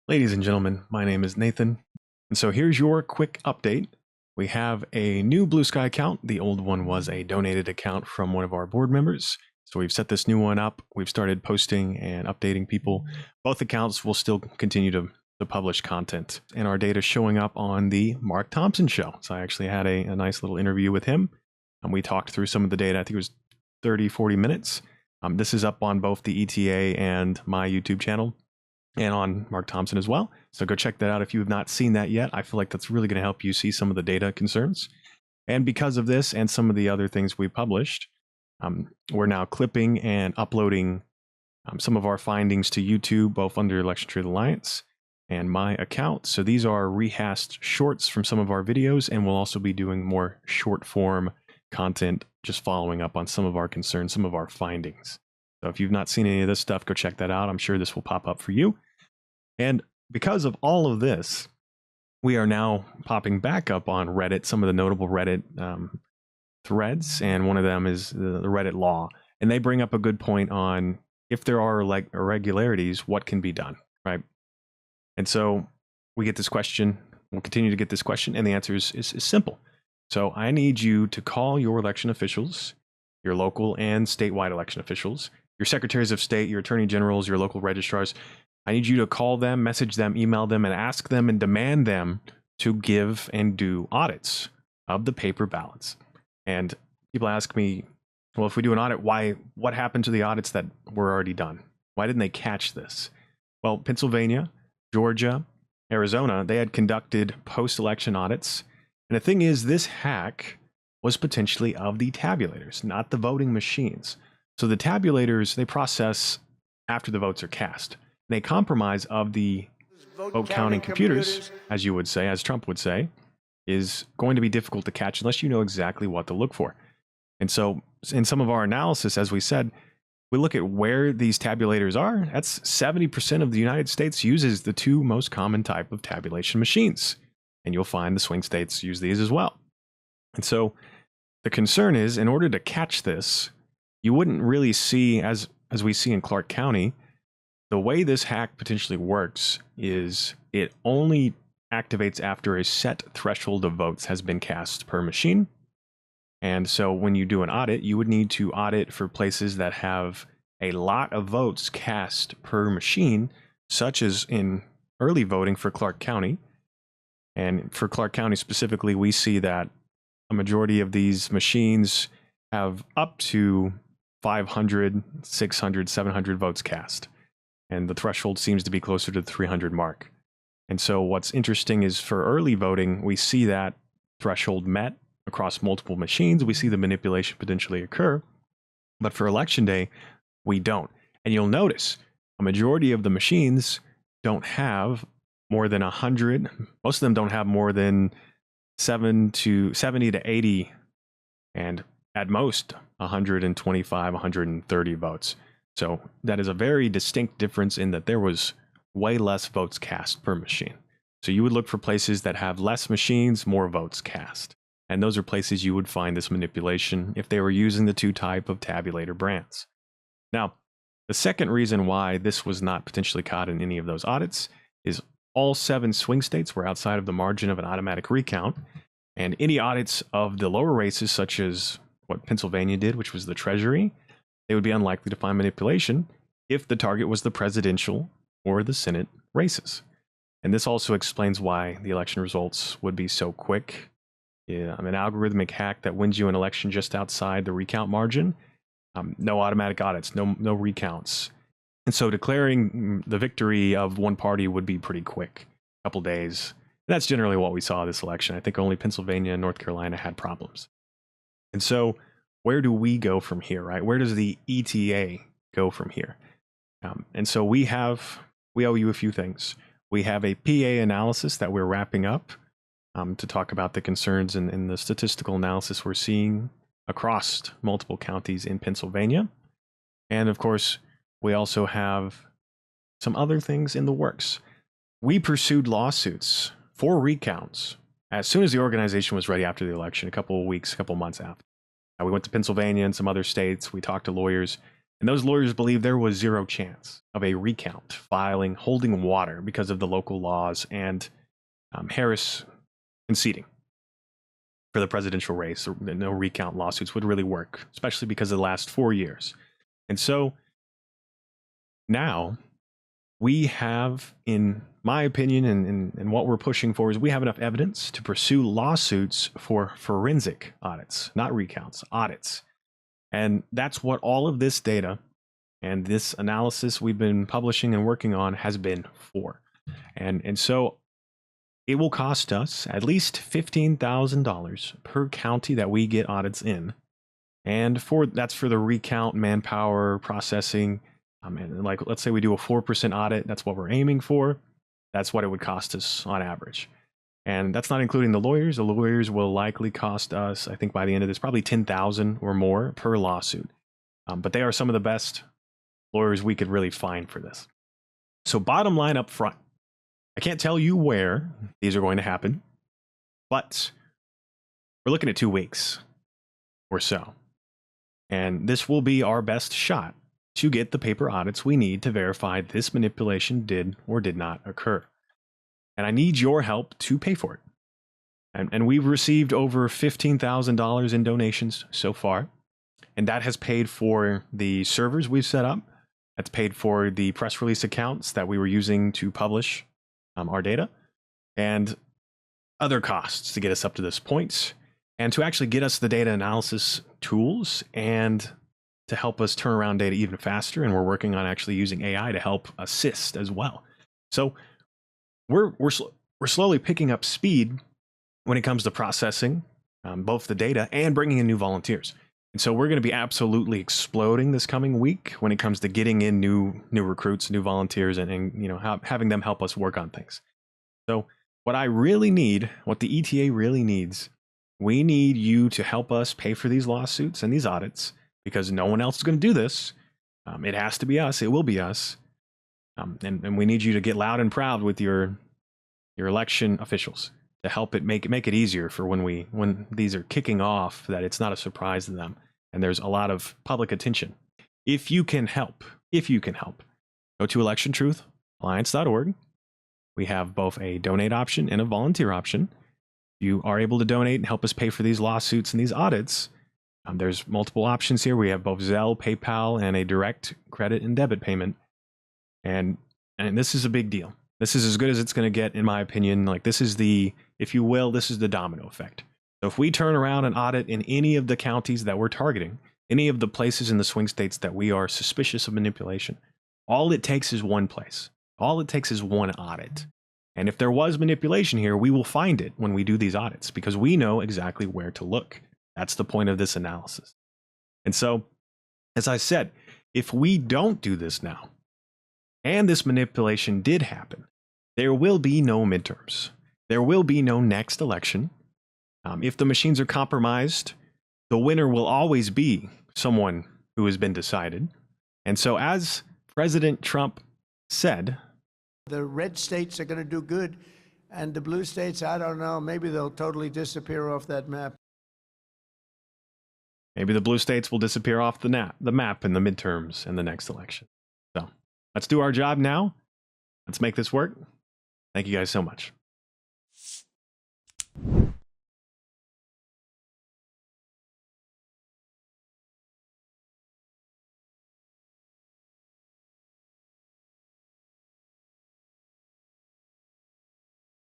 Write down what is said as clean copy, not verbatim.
Ladies and gentlemen, my name is Nathan, and so here's your quick update. We have a new Blue Sky account. The old one was a donated account from one of our board members. So we've set this new one up. We've started posting and updating people. Both accounts will still continue to publish content, and our data showing up on the Mark Thompson show. So I actually had a nice little interview with him, and we talked through some of the data. I think it was 30-40 minutes. This is up on both the ETA and my YouTube channel, and on Mark Thompson as well. So go check that out if you have not seen that yet. I feel like that's really going to help you see some of the data concerns. And because of this and some of the other things we published, we're now clipping and uploading some of our findings to YouTube, both under ElectionTruthAlliance and my account. So these are rehashed shorts from some of our videos, and we'll also be doing more short form content, just following up on some of our concerns, some of our findings. So if you've not seen any of this stuff, go check that out. I'm sure this will pop up for you. And because of all of this, we are now popping back up on Reddit, some of the notable Reddit threads, and one of them is the Reddit law. And they bring up a good point on if there are like irregularities, what can be done, right? And so we get this question, we'll continue to get this question, and the answer is simple. So I need you to call your election officials, your local and statewide election officials, your secretaries of state, your attorney generals, your local registrars. I need you to call them, message them, email them, and ask them and demand them to give and do audits of the paper ballots. And people ask me, well, if we do an audit, what happened to the audits that were already done? Why didn't they catch this? Well, Pennsylvania, Georgia, Arizona, they had conducted post-election audits. And the thing is, this hack was potentially of the tabulators, not the voting machines. So the tabulators, they process after the votes are cast. And a compromise of the vote counting computers, as you would say, as Trump would say, is going to be difficult to catch unless you know exactly what to look for. And so in some of our analysis, as we said, we look at where these tabulators are. That's 70% of the United States uses the two most common type of tabulation machines. And you'll find the swing states use these as well. And so the concern is, in order to catch this, you wouldn't really see, as we see in Clark County, the way this hack potentially works is it only activates after a set threshold of votes has been cast per machine. And so when you do an audit, you would need to audit for places that have a lot of votes cast per machine, such as in early voting for Clark County. And for Clark County specifically, we see that a majority of these machines have up to 500, 600, 700 votes cast. And the threshold seems to be closer to the 300 mark. And so what's interesting is for early voting, we see that threshold met across multiple machines. We see the manipulation potentially occur. But for election day, we don't. And you'll notice a majority of the machines don't have more than 100. Most of them don't have more than 70 to 80, and at most 125, 130 votes. So that is a very distinct difference in that there was way less votes cast per machine. So you would look for places that have less machines, more votes cast. And those are places you would find this manipulation if they were using the two type of tabulator brands. Now, the second reason why this was not potentially caught in any of those audits is all 7 swing states were outside of the margin of an automatic recount. And any audits of the lower races, such as what Pennsylvania did, which was the Treasury, they would be unlikely to find manipulation if the target was the presidential or the Senate races. And this also explains why the election results would be so quick. An algorithmic hack that wins you an election just outside the recount margin. No automatic audits, no recounts. And so declaring the victory of one party would be pretty quick, a couple days. And that's generally what we saw this election. I think only Pennsylvania and North Carolina had problems. And so where do we go from here, right? Where does the ETA go from here? And so we owe you a few things. We have a PA analysis that we're wrapping up to talk about the concerns and the statistical analysis we're seeing across multiple counties in Pennsylvania. And of course, we also have some other things in the works. We pursued lawsuits for recounts as soon as the organization was ready after the election, a couple of weeks, a couple of months after. We went to Pennsylvania and some other states. We talked to lawyers. And those lawyers believe there was zero chance of a recount holding water because of the local laws and Harris conceding for the presidential race. No recount lawsuits would really work, especially because of the last 4 years. And so now we have, in my opinion, and what we're pushing for is we have enough evidence to pursue lawsuits for forensic audits, not recounts, audits. And that's what all of this data and this analysis we've been publishing and working on has been for. And so it will cost us at least $15,000 per county that we get audits in. And that's for the recount, manpower, processing. And like, let's say we do a 4% audit. That's what we're aiming for. That's what it would cost us on average. And that's not including the lawyers. The lawyers will likely cost us, I think by the end of this, probably $10,000 or more per lawsuit. But they are some of the best lawyers we could really find for this. So bottom line up front, I can't tell you where these are going to happen, but we're looking at 2 weeks or so. And this will be our best shot to get the paper audits we need to verify this manipulation did or did not occur. And I need your help to pay for it. And we've received over $15,000 in donations so far. And that has paid for the servers we've set up. That's paid for the press release accounts that we were using to publish our data, and other costs to get us up to this point, and to actually get us the data analysis tools and to help us turn around data even faster. And we're working on actually using AI to help assist as well. So we're slowly picking up speed when it comes to processing both the data and bringing in new volunteers. And so we're going to be absolutely exploding this coming week when it comes to getting in new recruits, new volunteers, and having them help us work on things. So what I really need, what the ETA really needs, we need you to help us pay for these lawsuits and these audits, because no one else is going to do this. It has to be us. It will be us. And we need you to get loud and proud with your election officials to help it make it easier for when these are kicking off, that it's not a surprise to them. And there's a lot of public attention. If you can help, go to ElectionTruthAlliance.org. We have both a donate option and a volunteer option. You are able to donate and help us pay for these lawsuits and these audits. There's multiple options here. We have both Zelle, PayPal, and a direct credit and debit payment. And this is a big deal. This is as good as it's going to get, in my opinion. Like, this is the, if you will, this is the domino effect. So if we turn around and audit in any of the counties that we're targeting, any of the places in the swing states that we are suspicious of manipulation, all it takes is one place. All it takes is one audit. And if there was manipulation here, we will find it when we do these audits, because we know exactly where to look. That's the point of this analysis. And so, as I said, if we don't do this now, and this manipulation did happen, there will be no midterms. There will be no next election. If the machines are compromised, the winner will always be someone who has been decided. And so, as President Trump said, the red states are going to do good, and the blue states, I don't know, maybe they'll totally disappear off that map. Maybe the blue states will disappear off the map in the midterms and the next election. So let's do our job now. Let's make this work. Thank you guys so much.